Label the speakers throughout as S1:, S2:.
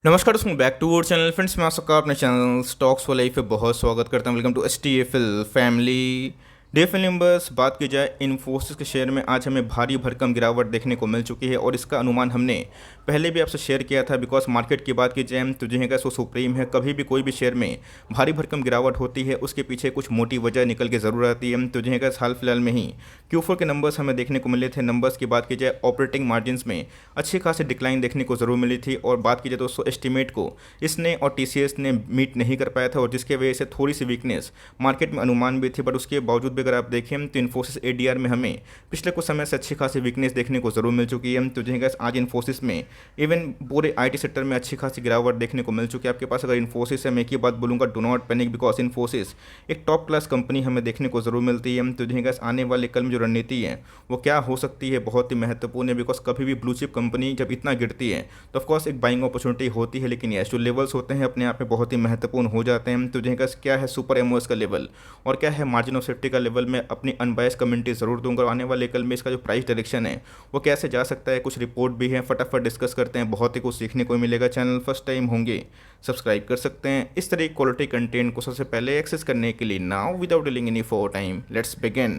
S1: नमस्कार दोस्तों, back to our channel. Friends, मैं आप सबका अपने चैनल स्टॉक्स फॉर लाइफ पे बहुत स्वागत करता हूं। Welcome to STFL family. DFL numbers बात की जाए, इन्फोसिस के शेयर में आज हमें भारी भरकम गिरावट देखने को मिल चुकी है और इसका अनुमान हमने पहले भी आपसे शेयर किया था। बिकॉज मार्केट की बात की जाए तो जो है सो सुप्रीम है। कभी भी कोई भी शेयर में भारी भरकम गिरावट होती है, उसके पीछे कुछ मोटी वजह निकल के ज़रूर आती है। तो जो है हाल फिलहाल में ही Q4 के नंबर्स हमें देखने को मिले थे। नंबर्स की बात की जाए, ऑपरेटिंग मार्जिन में अच्छी खासी डिक्लाइन देखने को ज़रूर मिली थी। और बात की जाए दोस्तों, एस्टिमेट को इसने और TCS ने मीट नहीं कर पाया था और जिसके वजह से थोड़ी सी वीकनेस मार्केट में अनुमान भी थी। बट उसके बावजूद भी अगर आप देखें तो इन्फोसिस ADR में हमें पिछले कुछ समय से अच्छी खासी वीकनेस देखने को ज़रूर मिल चुकी है। तो जो है आज इन्फोसिस में इवन पूरे IT सेक्टर में अच्छी खासी गिरावट देखने को मिल चुकी है। आपके पास अगर इन्फोसिस है, मैं एक ही बात बोलूँगा, do not panic. Because Infosys एक टॉप क्लास कंपनी हमें देखने को ज़रूर मिलती है। तो जो है आने वाले कल में जो रणनीति है वो क्या हो सकती है, बहुत ही महत्वपूर्ण है। बिकॉज कभी भी ब्लू चिप कंपनी जब इतना गिरती है तो ऑफकोर्स एक बाइंग अपॉर्चुनिटी होती है, लेकिन यस जो लेवल्स होते हैं अपने आप में बहुत ही महत्वपूर्ण हो जाते हैं। तो जो है क्या है सुपर एमओएस का लेवल और क्या है मार्जिन ऑफ सेफ्टी का लेवल, मैं अपनी अनबायस कमेंट्री ज़रूर दूंगा। और आने वाले कल में इसका जो प्राइस डायरेक्शन है वो कैसे जा सकता है, कुछ रिपोर्ट भी है, फटाफट डिस्कस करते हैं। बहुत ही कुछ सीखने को मिलेगा। चैनल फर्स्ट टाइम होंगे सब्सक्राइब कर सकते हैं। इस तरह क्वालिटी कंटेंट को सबसे पहले एक्सेस करने के लिए now without dealing any for time let's begin.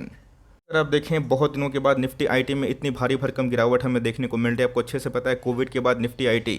S1: अगर आप देखें, बहुत दिनों के बाद निफ्टी IT में इतनी भारी भरकम गिरावट हमें देखने को मिल रही है। आपको अच्छे से पता है, कोविड के बाद निफ्टी IT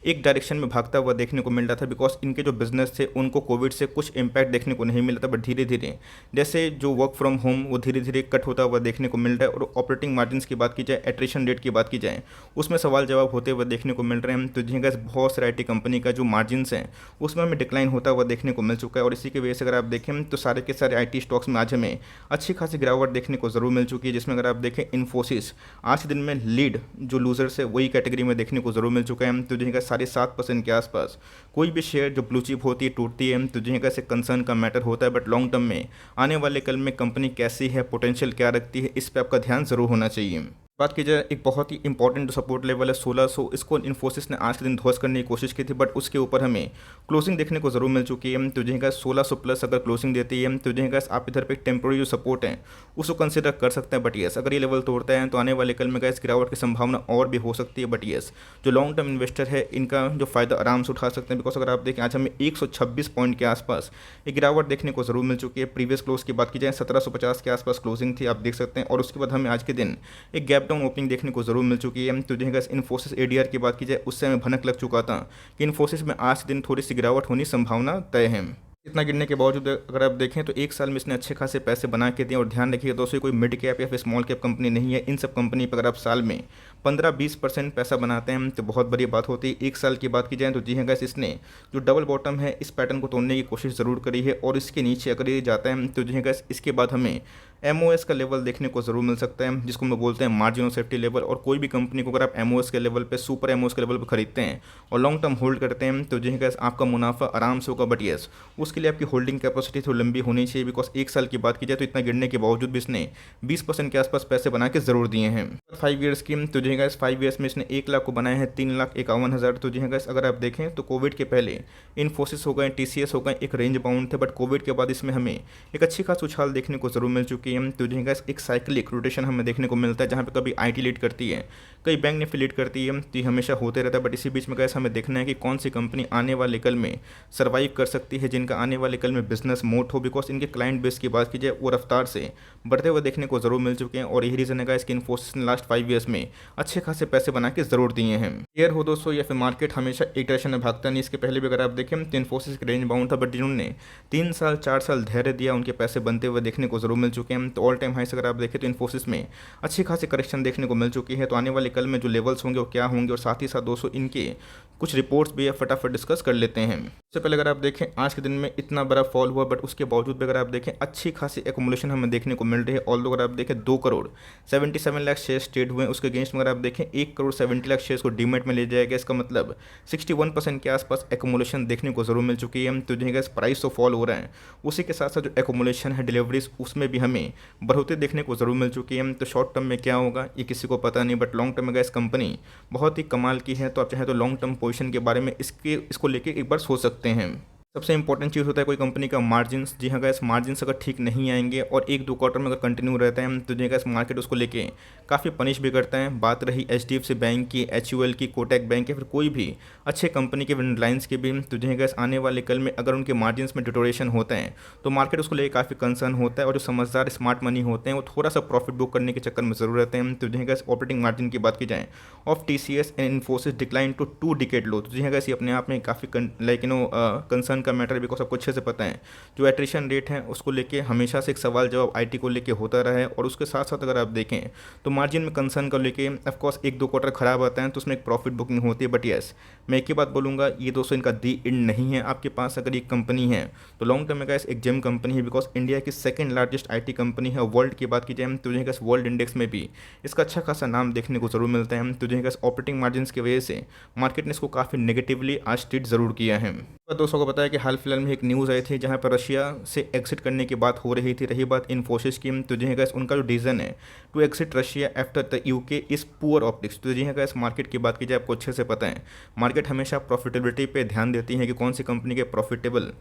S1: एक डायरेक्शन में भागता हुआ देखने को मिल रहा था। बिकॉज इनके जो बिजनेस थे उनको कोविड से कुछ इम्पैक्ट देखने को नहीं मिला था। बट धीरे धीरे जैसे जो वर्क फ्रॉम होम वो धीरे धीरे कट होता हुआ देखने को मिल रहा है। और ऑपरेटिंग मार्जिन की बात की जाए, एट्रिशन रेट की बात की जाए, उसमें सवाल जवाब होते हुए देखने को मिल रहे हैं। तो जिनका बहुत सारे IT कंपनी का जो मार्जिन है उसमें हमें डिक्लाइन होता हुआ देखने को मिल चुका है। और इसी की वजह से अगर आप देखें तो सारे के सारे IT स्टॉक्स में आज हमें अच्छी खासी गिरावट देखने को ज़रूर मिल चुकी है। जिसमें अगर आप देखें, इन्फोसिस आज के दिन में लीड जो लूजर्स है वही कैटेगरी में देखने को जरूर मिल चुका है। तो जिनका 7.5% के आसपास कोई भी शेयर जो ब्लू चिप होती है टूटती है, तो जिनका से कंसर्न का मैटर होता है। बट लॉन्ग टर्म में आने वाले कल में कंपनी कैसी है, पोटेंशियल क्या रखती है, इस पर आपका ध्यान जरूर होना चाहिए। बात की जाए, एक बहुत ही इंपॉर्टेंट सपोर्ट लेवल है 1600, इसको इन्फोसिस ने आज के दिन ध्वस्त करने की कोशिश की थी। बट उसके ऊपर हमें क्लोजिंग देखने को जरूर मिल चुकी है। तो जिनका 1600 प्लस अगर क्लोजिंग देती है तो जिनका आप इधर पे टेम्प्रोरी जो सपोर्ट है उसको कंसिडर कर सकते हैं। बट यस, अगर ये लेवल तोड़ता है तो आने वाले कल में गैस गिरावट की संभावना और भी हो सकती है। बट यस, जो लॉन्ग टर्म इन्वेस्टर है इनका जो फायदा आराम से उठा सकते हैं। बिकॉज अगर आप देखें, आज हमें 126 पॉइंट के आसपास एक गिरावट देखने को जरूर मिल चुकी है। प्रीवियस क्लोज की बात की जाए 1750 के आसपास क्लोजिंग थी, आप देख सकते हैं। और उसके बाद हमें आज के दिन एक गैप डाउन ओपनिंग देखने को जरूर मिल चुकी है। तो जो इन्फोसिस ADR की बात की जाए, उससे हमें भनक लग चुका था कि इन्फोसिस में आज के दिन थोड़ी सी गिरावट होनी संभावना तय है। इतना गिरने के बावजूद अगर आप देखें तो एक साल में इसने अच्छे खासे पैसे बना के दिए। और ध्यान रखिएगा दोस्तों, कोई मिड कैप या फिर स्मॉल कैप कंपनी नहीं है। इन सब कंपनी पर अगर आप साल में 15-20% पैसा बनाते हैं तो बहुत बड़ी बात होती है। एक साल की बात की जाए तो जी हाँ गैस, इसने जो डबल बॉटम है इस पैटर्न को तोड़ने की कोशिश ज़रूर करी है। और इसके नीचे अगर ये जाता है तो जी हाँ गैस, इसके बाद हमें MOS का लेवल देखने को ज़रूर मिल सकता है, जिसको हम बोलते हैं मार्जिन ऑफ सेफ्टी लेवल। और कोई भी कंपनी को अगर आप MOS के लेवल पे, सुपर MOS के लेवल पे खरीदते हैं और लॉन्ग टर्म होल्ड करते हैं तो जी गैस आपका मुनाफा आराम से होगा। बट यस, उसके लिए आपकी होल्डिंग कैपेसिटी थोड़ी लंबी होनी चाहिए। बिकॉज एक साल की बात की जाए तो इतना गिरने के बावजूद भी इसने 20% के आसपास पैसे बना के ज़रूर दिए हैं। 5 ईयर स्कीम, तो जी गैस 5 ईयर्स में इसने 1 लाख को बनाए हैं 3,51,000। तो जी गैस अगर आप देखें तो कोविड के पहले इन्फोसिस हो गए, TCS हो गए, एक रेंज बाउंड थे। बट कोविड के बाद इसमें हमें एक अच्छी खास उछाल देखने को जरूर मिल चुकी है। तो जी गैस एक साइक्लिक रोटेशन हमें देखने को मिलता है, जहाँ पे कभी IT लीड करती है, कई बैंक निफ्टी लीड करती है। तो ये हमेशा होते रहता है। बट इसी बीच में गैस हमें देखना है कि कौन सी कंपनी आने वाले कल में सर्वाइव कर सकती है, जिनका आने वाले कल में बिजनेस मोट हो। बिकॉज इनके क्लाइंट बेस की बात की जाए वो रफ्तार से बढ़ते हुए देखने को जरूर मिल चुके हैं। और यही रीज़न है कि इन्फोसिस ने लास्ट 5 ईयर्स में अच्छे खासे पैसे बना के जरूर दिए हैं। क्लियर हो दोस्तों, या फिर मार्केट हमेशा एक डायरेक्शन में भागता नहीं। इसके पहले भी अगर आप देखें तो इन्फोसिस रेंज बाउंड था। बट जिन्होंने 3 साल 4 साल धैर्य दिया उनके पैसे बनते हुए देखने को जरूर मिल चुके हैं। तो ऑल टाइम हाई से अगर आप देखें तो इन्फोसिस में अच्छी खासी करेक्शन देखने को मिल चुकी है। तो आने वाले कल में जो लेवल्स होंगे वो क्या होंगे, और साथ ही साथ दोस्तों इनके कुछ रिपोर्ट्स भी है, फटाफट डिस्कस कर लेते हैं। सबसे पहले अगर आप देखें, आज के दिन में इतना बड़ा फॉल हुआ, बट उसके बावजूद भी अगर आप देखें अच्छी खासी एक्युमुलेशन हमें देखने को मिल रही है। ऑल्दो अगर आप देखें 2 करोड़ 77 लाख शेयर्स ट्रेड हुए हैं, उसके अगेंस्ट में अगर आप देखें 1 करोड़ 70 लाख शेयर्स को डीमेट में ले जाएगा। इसका मतलब 61% के आसपास एक्युमुलेशन देखने को जरूर मिल चुकी है। तो जो प्राइस तो फॉल हो रहा है, उसी के साथ साथ जो एक्युमुलेशन है, डिलीवरीज, उसमें भी हमें बढ़ोतरी देखने को जरूर मिल चुकी है। तो शॉर्ट टर्म में क्या होगा ये किसी को पता नहीं, बट लॉन्ग टर्म में इस कंपनी बहुत ही कमाल की है। तो आप चाहे तो लॉन्ग टर्म पोजीशन के बारे में इसको लेके एक बार सोच सकते हैं। सबसे इंपॉर्टेंट चीज़ होता है कोई कंपनी का मार्जिन्स। जी हाँ गैस, मार्जिन्स अगर ठीक नहीं आएंगे और एक दो क्वार्टर में अगर कंटिन्यू रहता है तो जी गैस मार्केट उसको लेके काफ़ी पनिश भी करता है। बात रही HDFC बैंक की, HUL की, कोटक बैंक या फिर कोई भी अच्छे कंपनी के रिलायंस के भी, तो जी गैस आने वाले कल में अगर उनके मार्जिन्स में डिटोरेशन होता है तो मार्केट उसको लेकर काफ़ी कंसर्न होता है। और जो समझदार स्मार्ट मनी होते हैं वो थोड़ा सा प्रॉफिट बुक करने के चक्कर में ज़रूर रहते हैं। तो जी गैस ऑपरेटिंग मार्जिन की बात की जाए of TCS and Infosys decline to 2 decade low, तो जी गैस ये अपने आप में काफ़ी कंसर्न का मैटर, बिकॉज आपको अच्छे से पता है जो एट्रिशन रेट है उसको लेके हमेशा से एक सवाल जवाब IT को लेके होता रहा है। और उसके साथ साथ अगर आप देखें तो मार्जिन में कंसर्न को लेके ऑफकोर्स एक दो क्वार्टर खराब आता है तो उसमें एक प्रॉफिट बुकिंग होती है। बट यस, मैं एक ही बात बोलूँगा, ये दोस्तों इनका दी एंड नहीं है। आपके पास अगर ये कंपनी है तो लॉन्ग टर्म में गाइस एक जेम कंपनी है, बिकॉज इंडिया की सेकंड लार्जेस्ट IT कंपनी है। वर्ल्ड की बात की जाए तो गाइस वर्ल्ड इंडेक्स में भी इसका अच्छा खासा नाम देखने को जरूर मिलता है। तो गाइस ऑपरेटिंग मार्जिन की वजह से मार्केट ने इसको काफ़ी नेगेटिवली आज ट्रीट जरूर किया है। दोस्तों को पता है कि हाल फिलहाल में एक न्यूज़ आई थी जहां पर रशिया से एग्जिट करने की बात हो रही थी। रही बात इन्फोसिस की, तो जी गैस उनका जो डिसीजन है to exit Russia after the UK is poor optics. तो जी गैस मार्केट की बात की जाए आपको अच्छे से पता है मार्केट हमेशा प्रॉफिटेबिलिटी पे ध्यान देती है कि कौन सी कंपनी के प्रॉफिटेबल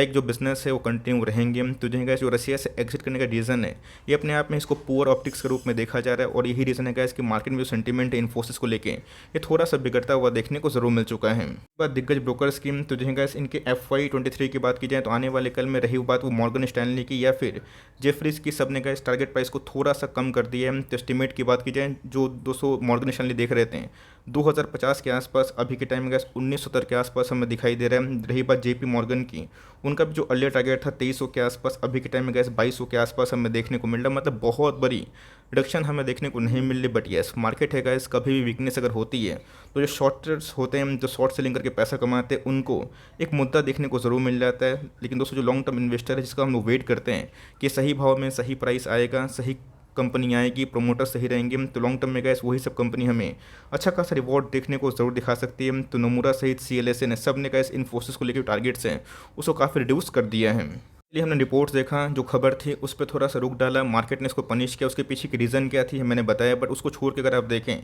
S1: जो बिजनेस है वो कंटिन्यू रहेंगे। तो जी गैस जो रशिया से एग्जिट करने का रीज़न है ये अपने आप में इसको पुअर ऑप्टिक्स के रूप में देखा जा रहा है। और यही रीज़न है गैस कि मार्केट में जो सेंटीमेंट है इन्फोसिस को लेके ये थोड़ा सा बिगड़ता हुआ देखने को जरूर मिल चुका है। दिग्गज ब्रोकर स्कीम, तो जी गैस इनके FY23 की बात की जाए तो आने वाले कल में रही बात वो मॉर्गन स्टैनली की या फिर जेफरीज की, सबने गैस टारगेट प्राइस को थोड़ा सा कम कर दिया है। तो एस्टिमेट की बात की जाए जो 200 मॉर्गन स्टैनली देख रहे थे 2050 के आसपास, अभी के टाइम में गैस 1970 के आसपास हमें दिखाई दे रहा है। रही बात JP मॉर्गन की, उनका भी जो अर्लियर टारगेट था 2300 के आसपास, अभी के टाइम में गैस 2200 के आसपास हमें देखने को मिल रहा है। मतलब बहुत बड़ी रिडक्शन हमें देखने को नहीं मिल रही। बट यस, मार्केट है गैस, कभी भी वीकनेस अगर होती है तो जो शॉर्टर्स होते हैं जो शॉर्ट सेलिंग करके पैसा कमाते हैं उनको एक मुद्दा देखने को ज़रूर मिल जाता है। लेकिन दोस्तों जो लॉन्ग टर्म इन्वेस्टर है जिसका हम लोग वेट करते हैं कि सही भाव में सही प्राइस आएगा, सही कंपनी आएगी, प्रोमोटर सही रहेंगे, तो लॉन्ग टर्म में गैस वही सब कंपनी हमें अच्छा खासा रिवॉर्ड देखने को जरूर दिखा सकती है। तो नोमुरा सहित CLSA ने सब ने गैस इन्फोसिस को लेकर टारगेट्स हैं उसको काफ़ी रिड्यूस कर दिया है। इसलिए हमने रिपोर्ट्स देखा, जो खबर थी उस पर थोड़ा सा रुक डाला, मार्केट ने इसको पनिश किया। उसके पीछे की रीज़न क्या थी मैंने बताया। बट उसको छोड़ के अगर आप देखें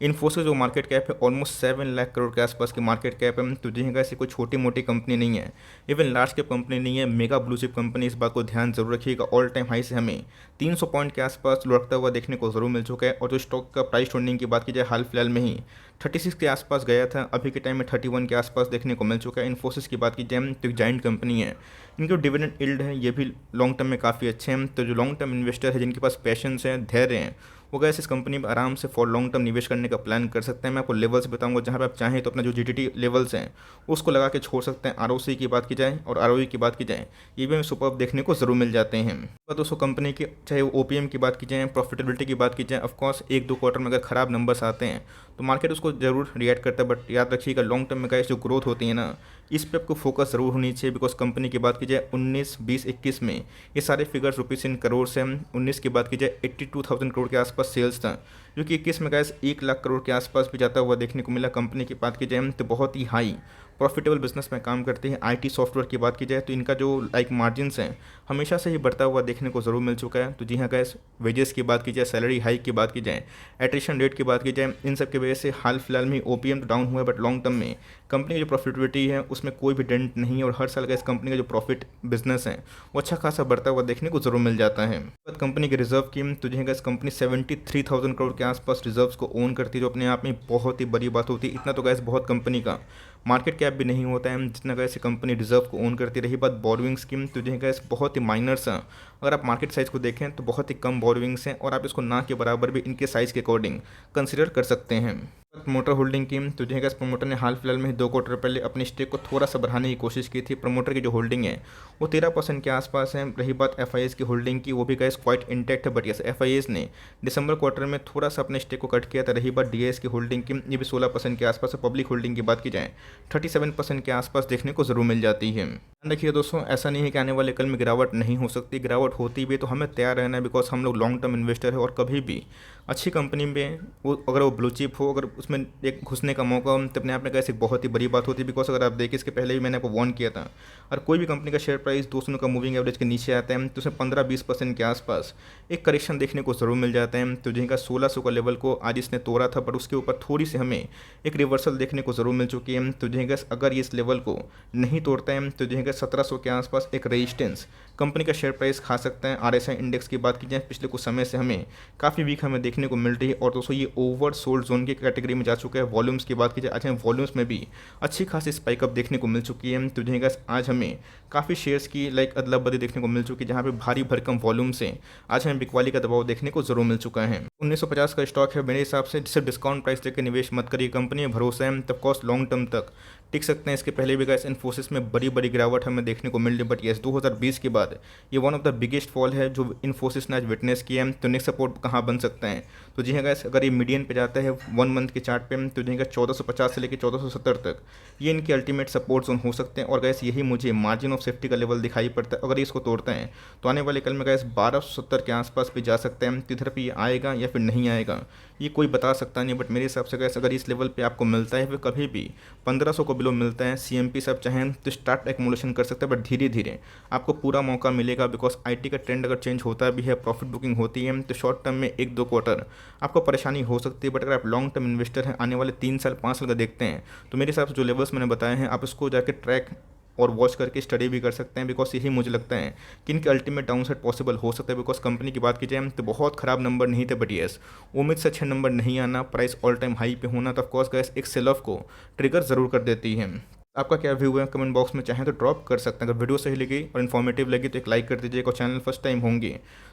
S1: इन्फोसिस जो मार्केट कैप है ऑलमोस्ट 7 लाख करोड़ के आसपास की मार्केट कैप है। तो जी ऐसी कोई छोटी मोटी कंपनी नहीं है, इवन लार्ज कैप कंपनी नहीं है, मेगा ब्लू चिप कंपनी। इस बात को ध्यान जरूर रखिएगा। ऑल टाइम हाई से हमें 300 पॉइंट के आसपास लुढ़कता हुआ देखने को जरूर मिल चुका है। और जो स्टॉक का प्राइस ट्रेंडिंग की बात की जाए हाल फिलहाल में ही 36 के आसपास गया था, अभी के टाइम में 31 के आसपास देखने को मिल चुका है। इन्फोसिस की बात की जाए तो एक जाइंट कंपनी है, इनके जो डिविडेंड यील्ड है ये भी लॉन्ग टर्म में काफ़ी अच्छे हैं। तो जो लॉन्ग टर्म इन्वेस्टर है जिनके पास पैशंस है, धैर्य हैं, वो गैस इस कंपनी में आराम से फॉर लॉन्ग टर्म निवेश करने का प्लान कर सकते हैं। मैं आपको लेवल्स बताऊंगा जहां पे आप चाहें तो अपना जो GTT लेवल्स हैं उसको लगा के छोड़ सकते हैं। ROC की बात की जाए और ROE की बात की जाए ये भी हमें सुपर देखने को जरूर मिल जाते हैं। दोस्तों कंपनी की चाहे वो OPM की बात की जाए, प्रॉफिटेबिलिटी की बात की जाए, ऑफकोर्स एक दो क्वार्टर में अगर खराब नंबर्स आते हैं तो मार्केट उसको जरूर रिएक्ट करता है। बट याद रखिएगा लॉन्ग टर्म में गाइस जो ग्रोथ होती है ना इस पर आपको फोकस जरूर होनी चाहिए। बिकॉज कंपनी की बात की जाए 19, 20, 21 में ये सारे फिगर्स रुपीज़ इन करोड़ से, 19 की बात की जाए 82,000 करोड़ के आसपास सेल्स था, जो कि 21 में गाइस 1 लाख करोड़ के आसपास भी जाता हुआ देखने को मिला। कंपनी की बात की जाए तो बहुत ही हाई प्रॉफिटेबल बिजनेस में काम करती है। IT सॉफ्टवेयर की बात की जाए तो इनका जो मार्जिन्स हैं हमेशा से ही बढ़ता हुआ देखने को ज़रूर मिल चुका है। तो जी हाँ गैस, वेजेस की बात की जाए, सैलरी हाइक की बात की जाए, एट्रिशन रेट की बात की जाए, इन सब की वजह से हाल फिलहाल में OPM तो डाउन हुआ है। बट लॉन्ग टर्म में कंपनी की जो प्रॉफिटेबिलिटी है उसमें कोई भी डेंट नहीं है। और हर साल का इस कंपनी का जो प्रॉफिट बिजनेस है वो अच्छा खासा बढ़ता हुआ देखने को जरूर मिल जाता है। कंपनी की रिजर्व की, तो जी हाँ गैस कंपनी 73,000 करोड़ के आसपास रिजर्व्स को ओन करती है, जो अपने आप में बहुत ही बड़ी बात होती है। इतना तो गैस बहुत कंपनी का मार्केट कैप भी नहीं होता है जितना गैस कंपनी रिजर्व को ओन करती। रही बात बोरोइंग स्कीम, तो जो गैस बहुत ही माइनर्स हैं। अगर आप मार्केट साइज़ को देखें तो बहुत ही कम बोरोइंग्स हैं और आप इसको ना के बराबर भी इनके साइज़ के अकॉर्डिंग कंसिडर कर सकते हैं। प्रमोटर होल्डिंग की, तो जो है प्रमोटर ने हाल फिलहाल में 2 क्वार्टर पहले अपनी स्टेक को थोड़ा सा बढ़ाने की कोशिश की थी। प्रमोटर की जो होल्डिंग है वो 13% के आसपास है। रही बात FIS की होल्डिंग की, वो भी गैस क्वाइट इंटैक्ट है। बट यस FIS ने दिसंबर क्वार्टर में थोड़ा सा अपने स्टेक को कट किया था। रही बात DIS की होल्डिंग की, ये भी 16% के आसपास है। पब्लिक होल्डिंग की बात की जाए 37% के आसपास देखने को जरूर मिल जाती है। ध्यान रखिए दोस्तों, ऐसा नहीं है कि आने वाले कल में गिरावट नहीं हो सकती, गिरावट होती भी तो हमें तैयार रहना है। बिकॉज हम लोग लॉन्ग टर्म इन्वेस्टर है और कभी भी अच्छी कंपनी में वो अगर वो ब्लू चिप हो, अगर उसमें एक घुसने का मौका हो तो अपने आप में कैसे बहुत ही बड़ी बात होती है। बिकॉज अगर आप देखिए, इसके पहले भी मैंने आपको वार्न किया था, और कोई भी कंपनी का शेयर प्राइस 200 का मूविंग एवरेज के नीचे आता है तो उसमें 15-20% के आसपास एक करेक्शन देखने को ज़रूर मिल जाता है। तो जिनका 1600 का लेवल को आज इसने तोड़ा था, पर उसके ऊपर थोड़ी सी हमें एक रिवर्सल देखने को ज़रूर मिल चुकी है। तो जिनका अगर ये इस लेवल को नहीं तोड़ता है तो जिनका 1700 के आसपास एक रेजिस्टेंस कंपनी का शेयर प्राइस खा सकता है। आरएसआई इंडेक्स की बात की जाए, पिछले कुछ समय से हमें काफ़ी वीक हमें देखने को मिल रही है, और दोस्तों ये ओवर सोल्ड जोन की कैटेगरी में जा चुका है। वॉल्यूम्स की बात की जाए, आज हमें वॉल्यूम्स में भी अच्छी खासी स्पाइकअप देखने को मिल चुकी है। तो जिनका आज हमें काफ़ी शेयर्स की अदला बदली देखने को मिल चुकी है, जहाँ पे भारी भरकम वॉल्यूम से आज हमें बिकवाली का दबाव देखने को जरूर मिल चुका है। 1950 का स्टॉक है मेरे हिसाब से, जिसे डिस्काउंट प्राइस देकर निवेश मत करिए। कंपनी में भरोसा है, तब कॉस्ट लॉन्ग टर्म तक टिक सकते हैं। इसके पहले भी गैस इन्फोसिस में बड़ी बड़ी गिरावट हमें देखने को मिल रही, बट यस 2020 के बाद ये one of the biggest fall है जो इन्फोसिस ने आज विटनेस किया है। तो नेक्स्ट सपोर्ट कहाँ बन सकता है, तो जी हाँ गैस, अगर ये मीडियन पे जाता है 1 मंथ के चार्ट पे, तो जी 1450 से लेकर 1470 तक ये इनके अल्टीमेट सपोर्ट जोन हो सकते हैं। और गैस यही मुझे मार्जिन ऑफ सेफ्टी का लेवल दिखाई पड़ता है। अगर ये इसको तोड़ते हैं तो आने वाले कल में गैस 1270 के आसपास भी जा सकते हैं। इधर पे ये आएगा या फिर नहीं आएगा ये कोई बता सकता नहीं, बट मेरे हिसाब से गैस अगर इस लेवल पे आपको मिलता है, फिर कभी भी 1500 को बिलो मिलता है, सीएमपी सब चाहें तो स्टार्ट एक्मुलेशन कर सकते हैं, बट धीरे धीरे आपको पूरा मौका मिलेगा। बिकॉज आईटी का ट्रेंड अगर चेंज होता भी है, प्रॉफिट बुकिंग होती है, तो शॉर्ट टर्म में 1-2 क्वार्टर आपको परेशानी हो सकती है। बट अगर आप लॉन्ग टर्म इन्वेस्टर हैं, आने वाले 3 साल 5 साल का देखते हैं, तो मेरे हिसाब से जो लेवल्स मैंने बताए हैं, आप इसको जाकर ट्रैक और वॉच करके स्टडी भी कर सकते हैं। बिकॉज यही मुझे लगता है कि इनके अल्टीमेट डाउनसाइड पॉसिबल हो सकता है। बिकॉज कंपनी की बात की जाए तो बहुत खराब नंबर नहीं थे, बट येस उम्मीद से अच्छे नंबर नहीं आना, प्राइस ऑल टाइम हाई पे होना, तो ऑफकोर्स गैस एक सेल ऑफ को ट्रिगर ज़रूर कर देती है। आपका क्या व्यू है कमेंट बॉक्स में चाहें तो ड्रॉप कर सकते हैं। अगर वीडियो सही लगी और इन्फॉर्मेटिव लगी तो एक लाइक कर दीजिएगा, और चैनल फर्स्ट टाइम होंगे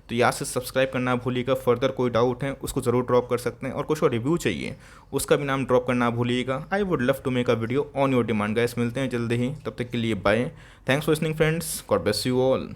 S1: तो यहाँ से सब्सक्राइब करना भूलिएगा। फर्दर कोई डाउट है उसको ज़रूर ड्रॉप कर सकते हैं, और कुछ और रिव्यू चाहिए उसका भी नाम ड्रॉप करना भूलिएगा। I would love to make a video on your demand. Guys मिलते हैं जल्दी ही, तब तक के लिए bye. Thanks for listening friends, God bless you all.